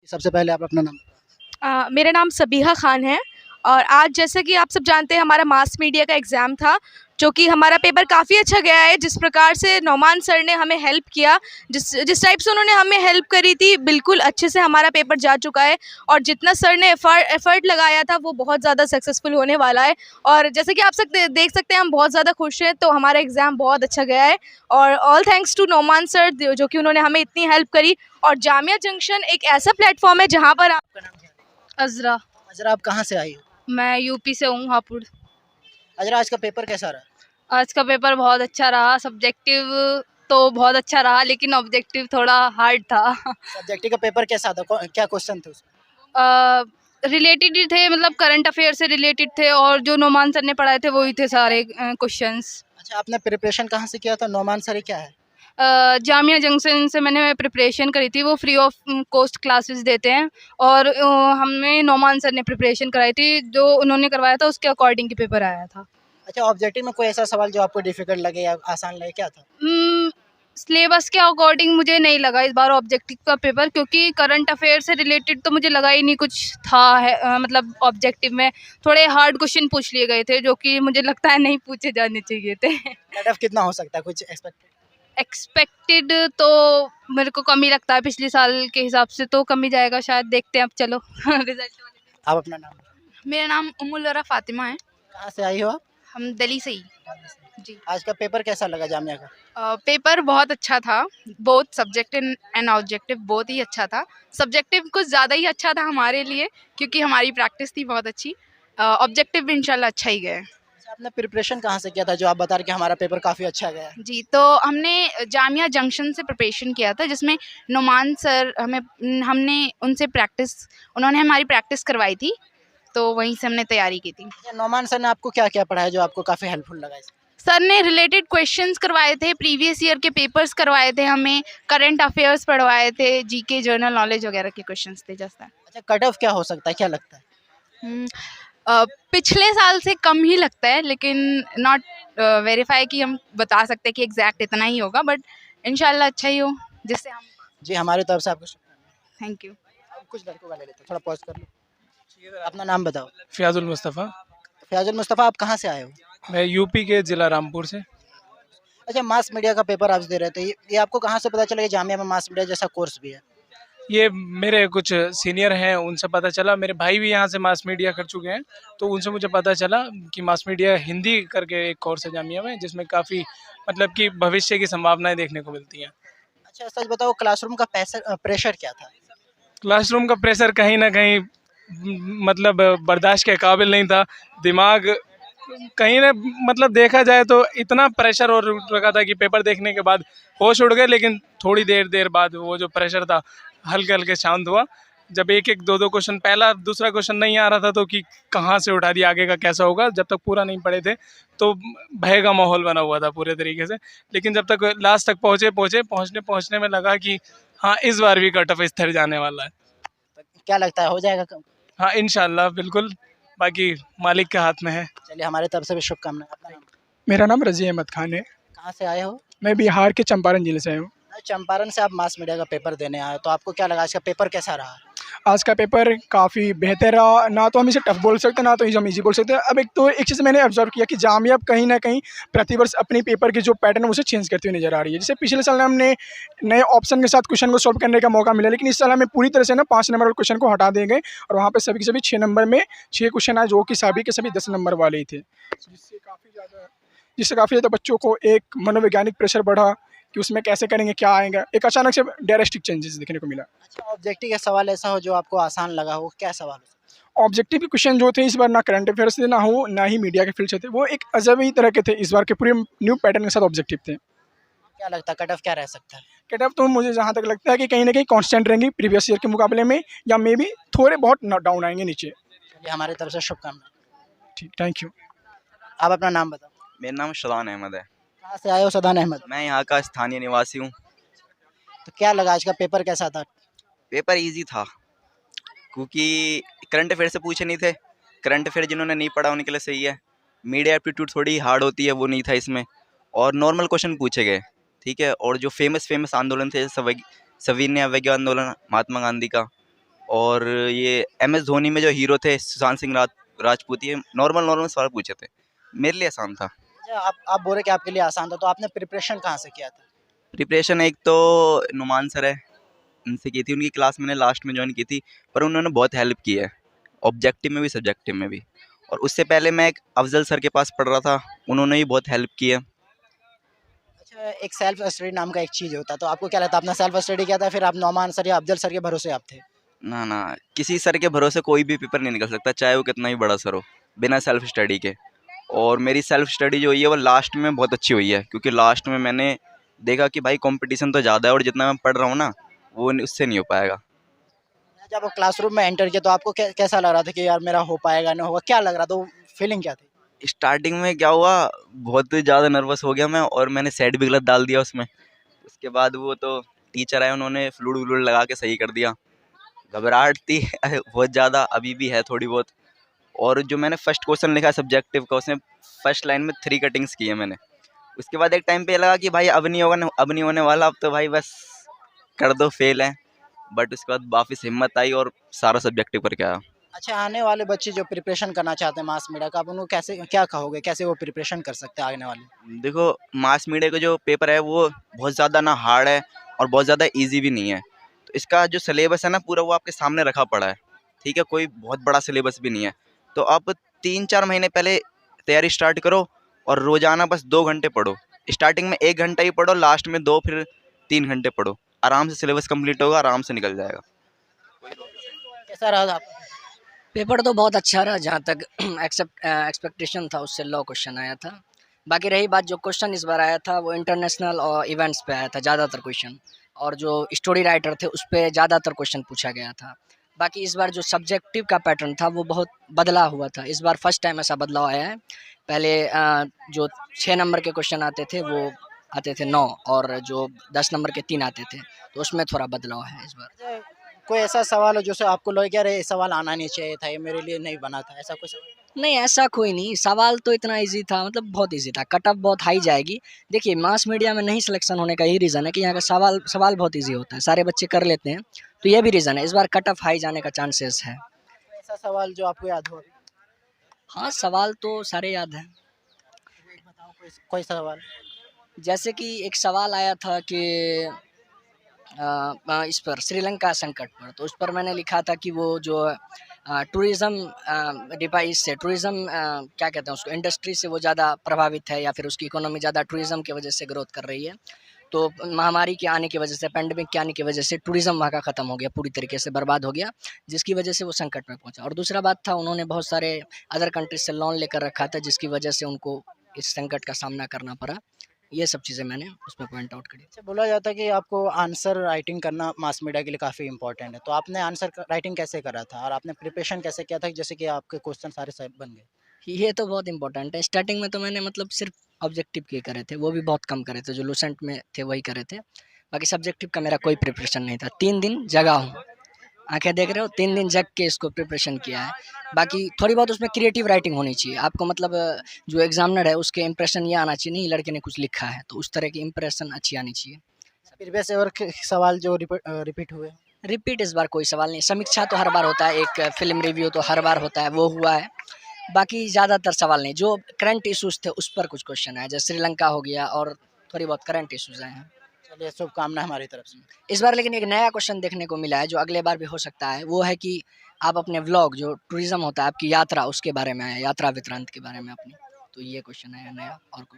सबसे पहले आप अपना नाम बताओ। मेरा नाम सबीहा खान है और आज जैसे कि आप सब जानते हैं हमारा मास मीडिया का एग्ज़ाम था जो कि हमारा पेपर काफ़ी अच्छा गया है। जिस प्रकार से नौमान सर ने हमें हेल्प किया, जिस टाइप से उन्होंने हमें हेल्प करी थी, बिल्कुल अच्छे से हमारा पेपर जा चुका है और जितना सर ने एफ़र्ट लगाया था वो बहुत ज़्यादा सक्सेसफुल होने वाला है। और जैसे कि आप देख सकते हैं हम बहुत ज़्यादा खुश हैं, तो हमारा एग्ज़ाम बहुत अच्छा गया है और all thanks to Nauman sir जो कि उन्होंने हमें इतनी हेल्प करी। और जामिया जंक्शन एक ऐसा प्लेटफॉर्म है जहाँ पर आपका नाम क्या है? अज़रा। अजरा, आप कहाँ से आई हो? मैं यूपी से हूँ, हापुड़। अजरा, आज का पेपर कैसा रहा? आज का पेपर बहुत अच्छा रहा। सब्जेक्टिव तो बहुत अच्छा रहा लेकिन ऑब्जेक्टिव थोड़ा हार्ड था। सब्जेक्टिव का पेपर कैसा था? क्या क्वेश्चन थे उसमें? रिलेटेड ही थे, मतलब करंट अफेयर से रिलेटेड थे और जो नोमान सर ने पढ़ाए थे वही थे सारे क्वेश्चंस। अच्छा, आपने प्रिपरेशन कहाँ से किया था? नौमान सर क्या है? जामिया जंक्शन से मैंने प्रिपरेशन करी थी। वो फ्री ऑफ कॉस्ट क्लासेस देते हैं और हमें नोमान सर ने प्रिपरेशन कराई थी। जो उन्होंने करवाया था उसके अकॉर्डिंग की पेपर आया था। अच्छा, ऑब्जेक्टिव में कोई ऐसा सवाल जो आपको डिफिकल्ट लगे या आसान लगे, क्या था? सिलेबस के अकॉर्डिंग मुझे नहीं लगा इस बार ऑब्जेक्टिव का पेपर, क्योंकि करंट अफेयर से रिलेटेड तो मुझे लगा ही नहीं कुछ था है। मतलब ऑब्जेक्टिव में थोड़े हार्ड क्वेश्चन पूछ लिए गए थे जो कि मुझे लगता है नहीं पूछे जाने चाहिए थे। कट ऑफ कितना हो सकता है, कुछ एक्सपेक्टेड? एक्सपेक्टेड तो मेरे को कम ही लगता है, पिछले साल के हिसाब से तो कम ही जाएगा शायद, देखते हैं अब चलो। रिजल्ट। आप अपना नाम बताओ। मेरा नाम उम्मुल वरा फातिमा है। कहाँ से आई हो आप? हम दिल्ली से ही। जी। आज का पेपर कैसा लगा जामिया का? पेपर बहुत अच्छा था। बोथ सब्जेक्टिव एंड ऑब्जेक्टिव बहुत ही अच्छा था। सब्जेक्टिव कुछ ज़्यादा ही अच्छा था हमारे लिए क्योंकि हमारी प्रैक्टिस थी बहुत अच्छी। ऑब्जेक्टिव भी इंशाल्लाह अच्छा ही गया है। अच्छा, आपने प्रिपरेशन कहाँ से किया था जो आप बता रहे कि हमारा पेपर काफ़ी अच्छा गया है? जी, तो हमने जामिया जंक्शन से प्रिपरेशन किया था जिसमें नुमान सर हमने उनसे उन्होंने हमारी प्रैक्टिस करवाई थी, तो वहीं से हमने तैयारी की थी। अच्छा, नौमान सर ने आपको क्या क्या पढ़ाया जो आपको काफ़ी हेल्पफुल लगा इसमें? सर ने रिलेटेड क्वेश्चंस करवाए थे, प्रीवियस ईयर के पेपर्स करवाए थे, हमें करंट अफेयर्स पढ़वाए थे, जीके जनरल नॉलेज वगैरह के क्वेश्चंस थे जैसा। अच्छा, कट ऑफ क्या हो सकता है, क्या लगता है? पिछले साल से कम ही लगता है लेकिन नॉट वेरीफाई कि हम बता सकते हैं कि एग्जैक्ट इतना ही होगा, बट इंशाल्लाह अच्छा ही हो जिससे हम। जी, हमारी तरफ से आपको शुक्रिया। Thank you. अब कुछ लड़कों का ले लेते हैं, थोड़ा पॉज कर लो। अपना नाम बताओ। फ़याज़ुल मुस्तफ़ा। फयाजुल मुस्तफ़ा, आप कहाँ से आए हो? मैं यूपी के ज़िला रामपुर से। अच्छा, मास मीडिया का पेपर आप दे रहे थे, ये आपको कहाँ से पता चला कि जामिया में मास मीडिया जैसा कोर्स भी है? ये मेरे कुछ सीनियर हैं, उनसे पता चला। मेरे भाई भी यहाँ से मास मीडिया कर चुके हैं, तो उनसे मुझे पता चला कि मास मीडिया हिंदी करके एक कोर्स है जामिया में, जिसमें काफ़ी मतलब कि भविष्य की संभावनाएं देखने को मिलती हैं। अच्छा, सच बताओ, क्लासरूम का प्रेशर क्या था? क्लासरूम का प्रेशर कहीं ना कहीं मतलब बर्दाश्त के काबिल नहीं था। दिमाग कहीं ना मतलब देखा जाए तो इतना प्रेशर और लगा था कि पेपर देखने के बाद होश उड़ गए, लेकिन थोड़ी देर बाद वो जो प्रेशर था हल्के हल्के शांत हुआ। जब एक एक दो क्वेश्चन, पहला दूसरा क्वेश्चन नहीं आ रहा था तो कि कहाँ से उठा दिया, आगे का कैसा होगा, जब तक पूरा नहीं पढ़े थे तो भय का माहौल बना हुआ था पूरे तरीके से। लेकिन जब तक लास्ट तक पहुँचने में लगा कि हाँ, इस बार भी कट ऑफ स्थिर जाने वाला है। तो क्या लगता है, हो जाएगा कम? हाँ, इंशाल्लाह बिल्कुल, बाकी मालिक के हाथ में है। चलिए, हमारे तरफ से भी शुभकामनाएं। अपना नाम? मेरा नाम रज़ी अहमद खान है। कहाँ से आए हो? मैं बिहार के चंपारण ज़िले से आया हूँ। चंपारण से आप मास मीडिया का पेपर देने आए हो, तो आपको क्या लगा, आज का पेपर कैसा रहा? आज का पेपर काफ़ी बेहतर रहा। ना तो हम इसे टफ बोल सकते, ना तो इसे हम ईजी बोल सकते हैं। अब एक चीज़ मैंने ऑब्जर्व किया कि जामिया अब कहीं ना कहीं प्रतिवर्ष अपनी पेपर की जो पैटर्न है उसे चेंज करती हुई नज़र आ रही है। जैसे पिछले साल हमने नए ऑप्शन के साथ क्वेश्चन को सॉल्व करने का मौका मिला, लेकिन इस साल हमें पूरी तरह से ना 5 नंबर वाले क्वेश्चन को हटा दिए गए और वहाँ पर सभी के सभी 6 नंबर में 6 क्वेश्चन आए, जो कि सभी के सभी 10 नंबर वाले ही थे, जिससे काफ़ी ज़्यादा बच्चों को एक मनोवैज्ञानिक प्रेशर बढ़ा कि उसमें कैसे करेंगे, क्या आएगा। एक अचानक से ड्रास्टिक चेंजेस देखने को मिला। अच्छा, ऑब्जेक्टिव का सवाल ऐसा हो जो आपको आसान लगा हो, क्या सवाल हो? ऑब्जेक्टिव के क्वेश्चन जो थे इस बार ना करंट अफेयर्स थे, ना ही मीडिया के फील्ड से थे। वो एक अजब ही तरह के थे। इस बार के पूरे न्यू पैटर्न के साथ ऑब्जेक्टिव थे। क्या लगता है, कट ऑफ क्या रह सकता है? कट ऑफ तो मुझे जहाँ तक लगता है कि कहीं ना कहीं कांस्टेंट रहेंगी प्रीवियस ईयर के मुकाबले में, या मे बी थोड़े बहुत डाउन आएंगे नीचे। चलिए, हमारी तरफ से शुभकामनाएं। ठीक, थैंक यू। आप अपना नाम बताओ। मेरा नाम शदान अहमद है। कहाँ से आए हो सदान अहमद? मैं यहाँ का स्थानीय निवासी हूँ। तो क्या लगा, आज का पेपर कैसा था? पेपर इजी था क्योंकि करंट अफेयर से पूछे नहीं थे। करंट अफेयर जिन्होंने नहीं पढ़ा उनके लिए सही है। मीडिया एप्टीट्यूड थोड़ी हार्ड होती है, वो नहीं था इसमें, और नॉर्मल क्वेश्चन पूछे गए, ठीक है। और जो फेमस आंदोलन थे, सविनय अवज्ञा आंदोलन महात्मा गांधी का, और ये MS धोनी में जो हीरो थे सुशांत सिंह राजपूत, ये नॉर्मल सवाल पूछे थे, मेरे लिए आसान था। अच्छा, आप बोल रहे कि आपके लिए आसान था, तो आपने प्रिपरेशन कहाँ से किया था? प्रिपरेशन एक तो नुमान सर है, उनसे की थी, उनकी क्लास मैंने लास्ट में ज्वाइन की थी, पर उन्होंने बहुत हेल्प की है, ऑब्जेक्टिव में भी सब्जेक्टिव में भी। और उससे पहले मैं एक अफजल सर के पास पढ़ रहा था, उन्होंने भी बहुत हेल्प की है। अच्छा, एक सेल्फ स्टडी नाम का एक चीज़ होता है, तो आपको क्या लगता है आपने सेल्फ स्टडी किया था, फिर आप नौमान सर या अफजल सर के भरोसे आप थे? ना ना, किसी सर के भरोसे कोई भी पेपर नहीं निकल सकता, चाहे वो कितना ही बड़ा सर हो, बिना सेल्फ स्टडी के। और मेरी सेल्फ स्टडी जो हुई है वो लास्ट में बहुत अच्छी हुई है, क्योंकि लास्ट में मैंने देखा कि भाई कंपटीशन तो ज़्यादा है और जितना मैं पढ़ रहा हूँ ना वो उससे नहीं हो पाएगा। जब आप क्लासरूम में एंटर किया तो आपको कैसा लग रहा था कि यार मेरा हो पाएगा नहीं होगा, क्या लग रहा था, वो फीलिंग क्या थी? स्टार्टिंग में क्या हुआ, बहुत ज़्यादा नर्वस हो गया मैं, और मैंने सेट भी गलत डाल दिया उसमें। उसके बाद वो तो टीचर आए, उन्होंने फ्लूड व्लूड लगा के सही कर दिया। घबराहट थी बहुत ज़्यादा, अभी भी है थोड़ी बहुत। और जो मैंने फर्स्ट क्वेश्चन लिखा सब्जेक्टिव का, उसमें फर्स्ट लाइन में 3 कटिंग्स की है मैंने। उसके बाद एक टाइम पे लगा कि भाई अब नहीं होगा, अब नहीं होने वाला, अब तो भाई बस कर दो, फेल है। बट उसके बाद वापस हिम्मत आई और सारा सब्जेक्टिव करके आया। अच्छा, आने वाले बच्चे जो प्रिपरेशन करना चाहते हैं मास मीडिया का, आप उनको कैसे क्या कहोगे, कैसे वो प्रिपरेशन कर सकते हैं आने वाले? देखो, मास मीडिया का जो पेपर है वो बहुत ज़्यादा ना हार्ड है और बहुत ज़्यादा इजी भी नहीं है। तो इसका जो सिलेबस है ना पूरा, वो आपके सामने रखा पड़ा है, ठीक है, कोई बहुत बड़ा सिलेबस भी नहीं है। तो आप 3-4 महीने पहले तैयारी स्टार्ट करो और रोज़ाना बस 2 घंटे पढ़ो। स्टार्टिंग में 1 घंटा ही पढ़ो, लास्ट में 2 फिर 3 घंटे पढ़ो, आराम से सिलेबस कंप्लीट होगा, आराम से निकल जाएगा। कैसा रहा आप? पेपर तो बहुत अच्छा रहा, जहाँ तक एक्सपेक्टेशन था उससे लो क्वेश्चन आया था। बाकी रही बात, जो क्वेश्चन इस बार आया था वो इंटरनेशनल और इवेंट्स पे आया था ज़्यादातर क्वेश्चन, और जो स्टोरी राइटर थे उस पे ज़्यादातर क्वेश्चन पूछा गया था। बाकी इस बार जो सब्जेक्टिव का पैटर्न था वो बहुत बदला हुआ था, इस बार फर्स्ट टाइम ऐसा बदलाव आया है। पहले जो 6 नंबर के क्वेश्चन आते थे वो आते थे 9, और जो 10 नंबर के 3 आते थे, तो उसमें थोड़ा बदलाव है इस बार। अच्छा, कोई ऐसा सवाल हो जिससे आपको लगे कि अरे ये सवाल आना नहीं चाहिए था, ये मेरे लिए नहीं बना था, ऐसा कुछ? नहीं, ऐसा कोई नहीं, सवाल तो इतना इजी था, मतलब बहुत इजी था, कट ऑफ बहुत हाई जाएगी। देखिए, मास मीडिया में नहीं सिलेक्शन होने का यही रीज़न है कि यहाँ का सवाल बहुत इजी होता है, सारे बच्चे कर लेते हैं, तो ये भी रीज़न है, इस बार कट ऑफ हाई जाने का चांसेस है। ऐसा सवाल जो आपको याद हो अभी? हाँ, सवाल तो सारे याद हैं। बताओ कोई सवाल। जैसे कि एक सवाल आया था कि इस पर श्रीलंका संकट पर, तो उस पर मैंने लिखा था कि वो जो टूरिज़्म डिवाइस से टूरिज़्म क्या कहते हैं उसको, इंडस्ट्री से वो ज़्यादा प्रभावित है, या फिर उसकी इकोनॉमी ज़्यादा टूरिज़्म की वजह से ग्रोथ कर रही है। तो महामारी के आने की वजह से, पैंडेमिक के आने की वजह से टूरिज़्म वहाँ का ख़त्म हो गया, पूरी तरीके से बर्बाद हो गया, जिसकी वजह से वो संकट में पहुँचा। और दूसरा बात था, उन्होंने बहुत सारे अदर कंट्रीज से लोन लेकर रखा था, जिसकी वजह से उनको इस संकट का सामना करना पड़ा। ये सब चीज़ें मैंने उसमें पॉइंट आउट करी। अच्छा, बोला जाता है कि आपको आंसर राइटिंग करना मास मीडिया के लिए काफ़ी इंपॉर्टेंट है, तो आपने आंसर राइटिंग कैसे करा था और आपने प्रिपरेशन कैसे किया था जैसे कि आपके क्वेश्चन सारे सही बन गए? ये तो बहुत इंपॉर्टेंट है। स्टार्टिंग में तो मैंने मतलब सिर्फ ऑब्जेक्टिव के करे थे, वो भी बहुत कम करे थे, जो लूसेंट में थे वही करे थे। बाकी सब्जेक्टिव का मेरा कोई प्रिपरेशन नहीं था। 3 दिन जगा हूँ, आंखें देख रहे हो, 3 दिन जग के इसको प्रिपरेशन किया है। बाकी थोड़ी बहुत उसमें क्रिएटिव राइटिंग होनी चाहिए आपको, मतलब जो एग्जामिनर है उसके इंप्रेशन ये आना चाहिए, नहीं लड़के ने कुछ लिखा है, तो उस तरह की इंप्रेशन अच्छी आनी चाहिए। प्रीवियस ईयर के सवाल जो रिपीट हुए? रिपीट इस बार कोई सवाल नहीं। समीक्षा तो हर बार होता है, एक फिल्म रिव्यू तो हर बार होता है, वो हुआ है। बाकी ज़्यादातर सवाल नहीं, जो करंट इश्यूज थे उस पर कुछ क्वेश्चन आए, जैसे श्रीलंका हो गया और थोड़ी बहुत करंट इश्यूज आए हैं चलिए, शुभकामनाएं हमारी तरफ से। इस बार। लेकिन एक नया क्वेश्चन देखने को मिला है जो अगले बार भी हो सकता है, वो है कि आप अपने व्लॉग, जो टूरिज्म होता है आपकी यात्रा, उसके बारे में आया, यात्रा वृत्तांत के बारे में अपनी, तो ये क्वेश्चन है नया और कुछ